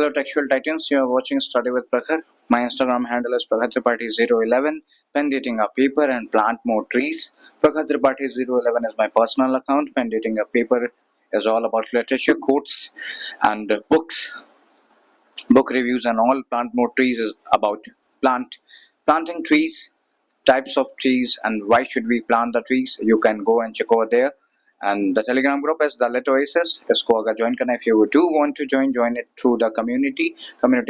Hello Textual Titans, you are watching Study with Prakhar. My Instagram handle is Prakhar011. Pen dating a paper and plant more trees. Prakhar011 is my personal account. Pen dating a paper is all about literature, quotes, and books, book reviews, and all. Plant more trees is about planting trees, types of trees, and why should we plant the trees. You can go and check over there. And the Telegram group is the Let Oasis. इसको अगर join करना, if you do want to join it through the community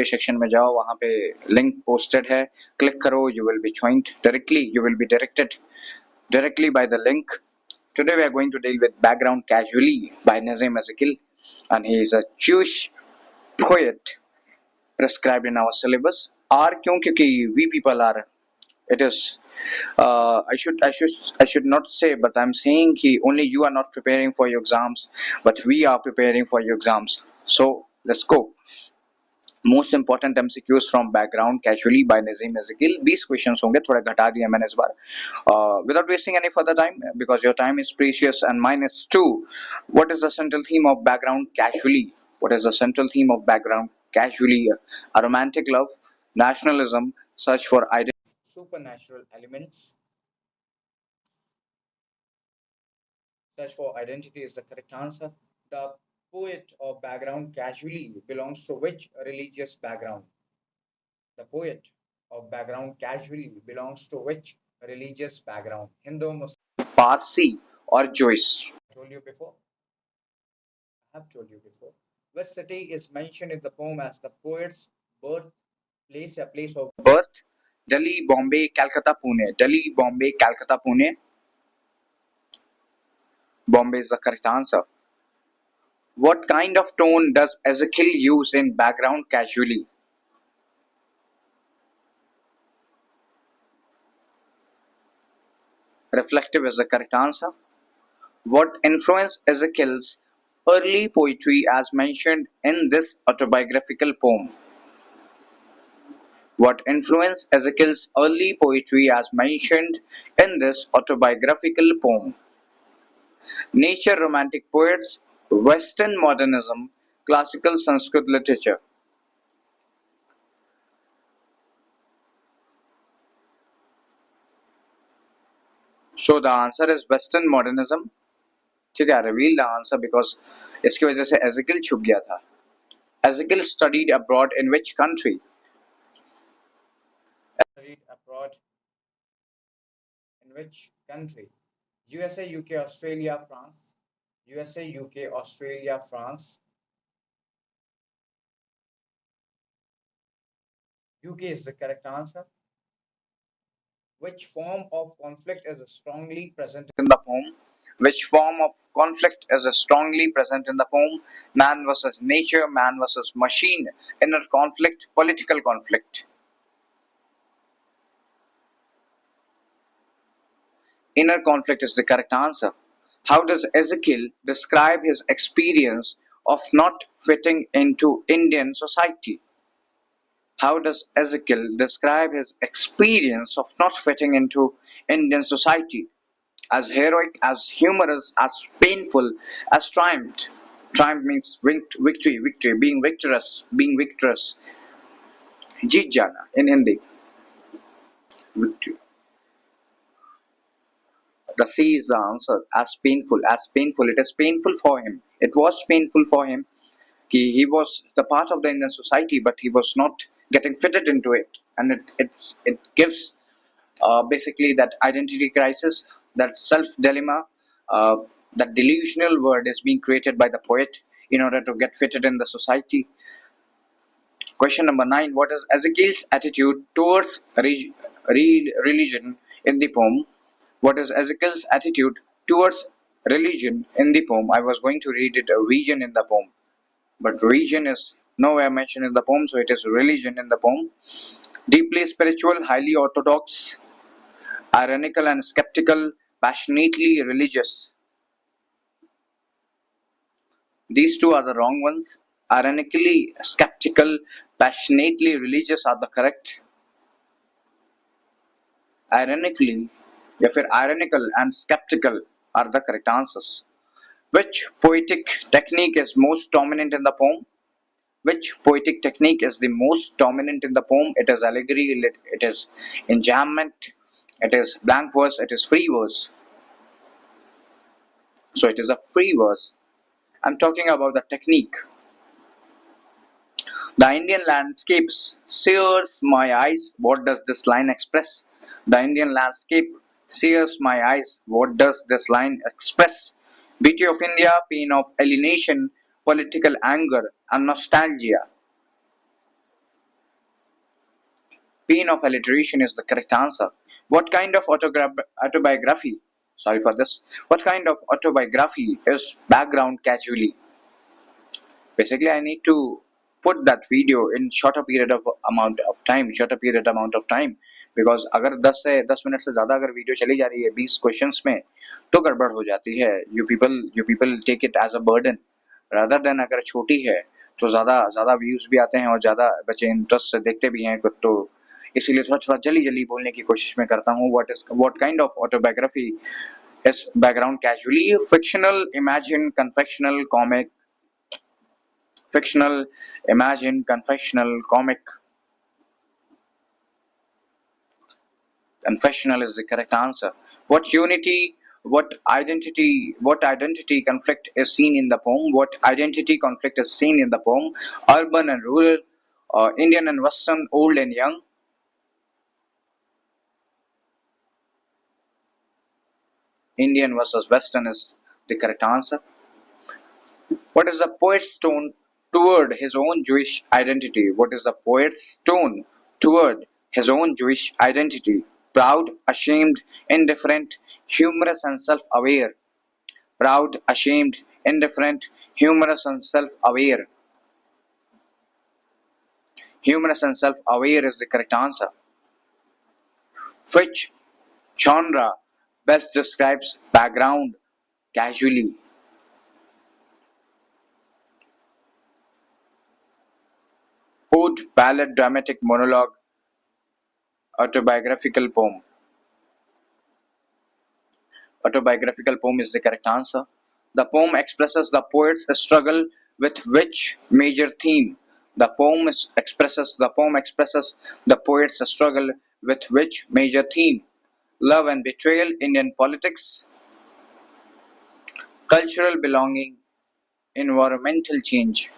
section में जाओ, वहाँ पे link posted है, click करो, you will be joined directly, you will be directly by the link. Today we are going to deal with Background Casually by Nazim Ezekiel, and he is a Jewish poet prescribed in our syllabus. और क्यों? क्योंकि we people are, it is I should not say, but I'm saying कि only you are not preparing for your exams, but we are preparing for your exams. So let's go. Most important MCQs from Background Casually by Nazim Ezekiel. 20 questions होंगे, थोड़ा घटा दिया मैंने इस बार. Without wasting any further time, because your time is precious and mine is too. What is the central theme of Background Casually? What is the central theme of Background Casually? A romantic love, nationalism, search for identity, supernatural elements. Search for identity is the correct answer. The poet of Background Casually belongs to which religious background? The poet of Background Casually belongs to which religious background? Hindu, Muslim, Parsi, or Jewish? Told you before. I have told you before. Which city is mentioned in the poem as the poet's birthplace, a place of birth? Delhi, Bombay, Calcutta, Pune. Delhi, Bombay, Calcutta, Pune. Bombay is the correct answer. What kind of tone does Ezekiel use in Background Casually? Reflective is the correct answer. What influenced Ezekiel's early poetry as mentioned in this autobiographical poem? What influenced Ezekiel's early poetry as mentioned in this autobiographical poem? Nature, romantic poets, Western modernism, classical Sanskrit literature. So the answer is Western modernism. ठीक है, reveal the answer because इसकी वजह से Ezekiel छुप गया था. Ezekiel studied abroad in which country? Studied abroad in which country? USA, UK, Australia, France. USA, UK, Australia, France. UK is the correct answer. Which form of conflict is strongly present in the poem? Which form of conflict is strongly present in the poem? Man versus nature, man versus machine, inner conflict, political conflict. Inner conflict is the correct answer. How does Ezekiel describe his experience of not fitting into Indian society? How does Ezekiel describe his experience of not fitting into Indian society? As heroic, as humorous, as painful, as triumphed. Triumph means victory, being victorious, Jeet jana in Hindi. Victory. The C is the answer. As painful. It is painful for him. It was painful for him. He was the part of the Indian society, but he was not getting fitted into it, and it gives basically that identity crisis, that self dilemma, that delusional word is being created by the poet in order to get fitted in the society. Question number 9. What is Ezekiel's attitude towards religion in the poem? What is Ezekiel's attitude towards religion in the poem? I was going to read it a region in the poem, but region is nowhere mentioned in the poem, so it is religion in the poem. Deeply spiritual, highly orthodox, ironical and skeptical, passionately religious. These two are the wrong ones. Ironically skeptical, passionately religious are the correct. Ironically, या फिर ironical and skeptical are the correct answers. Which poetic technique is most dominant in the poem? Which poetic technique is the most dominant in the poem? It is allegory, it is enjambment, it is blank verse, it is free verse. So it is a free verse. I'm talking about the technique. The Indian landscape sears my eyes. What does this line express? The Indian landscape sears my eyes. What does this line express? Beauty of India, pain of alienation, political anger, and nostalgia. Pain of alliteration is the correct answer. What kind of autobiography? Sorry for this. What kind of autobiography is background casually? Basically, I need to put that video in shorter period amount of time, because अगर 10 minute से ज़्यादा अगर video चली जा रही है 20 questions में, तो गड़बड़ हो जाती है. You people take it as a burden rather than. अगर छोटी है तो ज़्यादा ज़्यादा व्यूज भी आते हैं और ज़्यादा बच्चे इंटरेस्ट से देखते भी हैं, तो इसीलिए थोड़ा थोड़ा जल्दी जल्दी बोलने की कोशिश में करता हूँ. What kind of autobiography is background casually? Fictional, imagine, confectional, comic. Fictional, imagine, confessional, comic. Confessional is the correct answer. What identity conflict is seen in the poem? What identity conflict is seen in the poem? Urban and rural, Indian and Western, old and young. Indian versus Western is the correct answer. What is the poet's tone toward his own Jewish identity? What is the poet's tone toward his own Jewish identity? Proud, ashamed, indifferent, humorous, and self aware. Proud, ashamed, indifferent, humorous, and self aware. Humorous and self aware is the correct answer. Which genre best describes background casually? Ode, ballad, dramatic monologue, autobiographical poem. Autobiographical poem is the correct answer. The poem expresses the poet's struggle with which major theme? The poem expresses the poet's struggle with which major theme? Love and betrayal, Indian politics, cultural belonging, environmental change.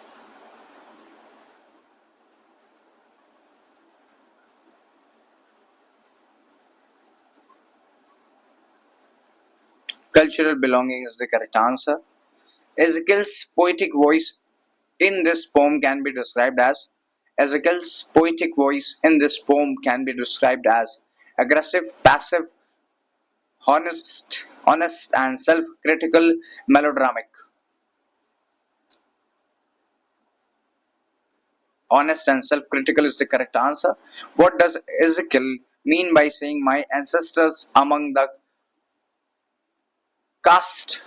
Cultural belonging is the correct answer. Ezekiel's poetic voice in this poem can be described as Ezekiel's poetic voice in this poem can be described as aggressive, passive, honest and self-critical, melodramatic. Honest and self-critical is the correct answer. What does Ezekiel mean by saying my ancestors caste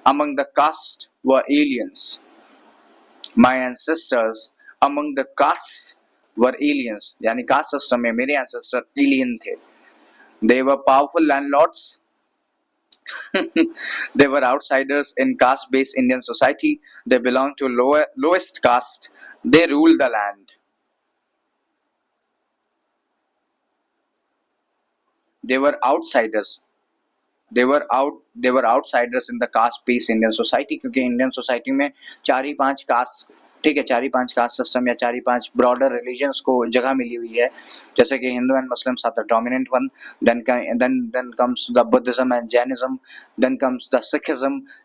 among the caste were aliens? My ancestors among the castes were aliens. यानी caste system में मेरे ancestor alien थे. They were powerful landlords. They were outsiders in caste-based Indian society. They belonged to lowest caste. They ruled the land. They were outsiders. They were outsiders in the caste based Indian society, क्योंकि Indian society में 4 ही 5 cast, ठीक है, 4 ही 5 caste system या 4 ही 5 broader religions को जगह मिली हुई है, जैसे कि Hindu and Muslims are the dominant one. Then comes the Buddhism and Jainism. Then comes the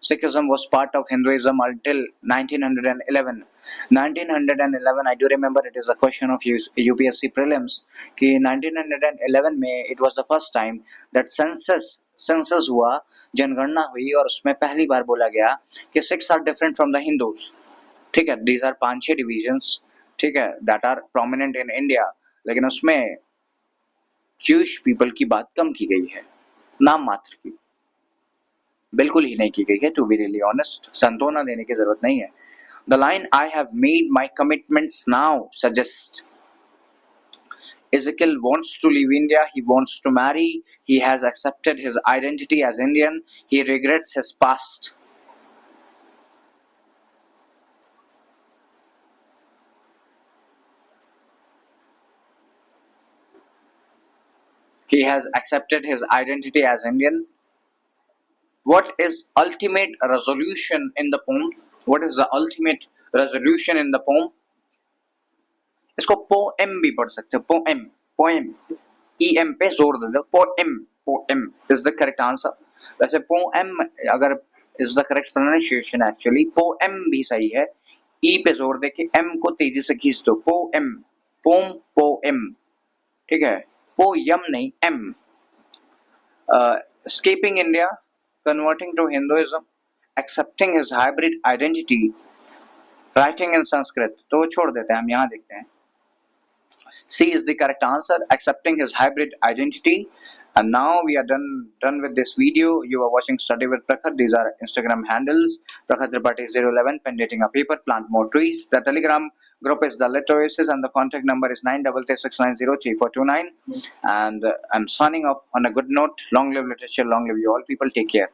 Sikhism was part of Hinduism until 1911. 1911, I do remember, it is a question of UPSC prelims कि 1911 में it was the first time that census हुआ, जनगणना हुई, और उसमें पहली बार बोला गया कि Sikhs are different from the Hindus. ठीक है, these are 5-6 divisions, ठीक है, that are prominent in India, लेकिन उसमें Jewish people की बात कम की गई है, नाम मात्र की, बिल्कुल ही नहीं की गई है. टू बी रियली ऑनेस्ट, संतोना देने की जरूरत नहीं है. The line I have made my commitments now suggests Ezekiel wants to leave India, he wants to marry, he has accepted his identity as Indian, he regrets his past. He has accepted his identity as Indian. What is ultimate resolution in the poem? What is the ultimate resolution in the poem? इसको poem भी पढ़ सकते हो, poem, poem, em पे जोर दे दो, poem, poem is the correct answer. वैसे poem अगर is the correct pronunciation, actually poem भी सही है. ई पे जोर दे के एम को तेजी से खींच दो, पोएम, पोम, पोएम, ठीक है, पोयम नहीं, M. Escaping India, converting to Hinduism, accepting his hybrid identity, writing in Sanskrit. तो वो छोड़ देते हैं, हम यहाँ देखते हैं. C is the correct answer, accepting his hybrid identity. And now we are done with this video. You are watching Study with Prakhar. These are Instagram handles: Prakhar Tripathi 011, pen dating a paper, plant more trees. The Telegram group is the Lit Oasis, and the contact number is 933690349. And I'm signing off on a good note. Long live literature, long live you all people. Take care.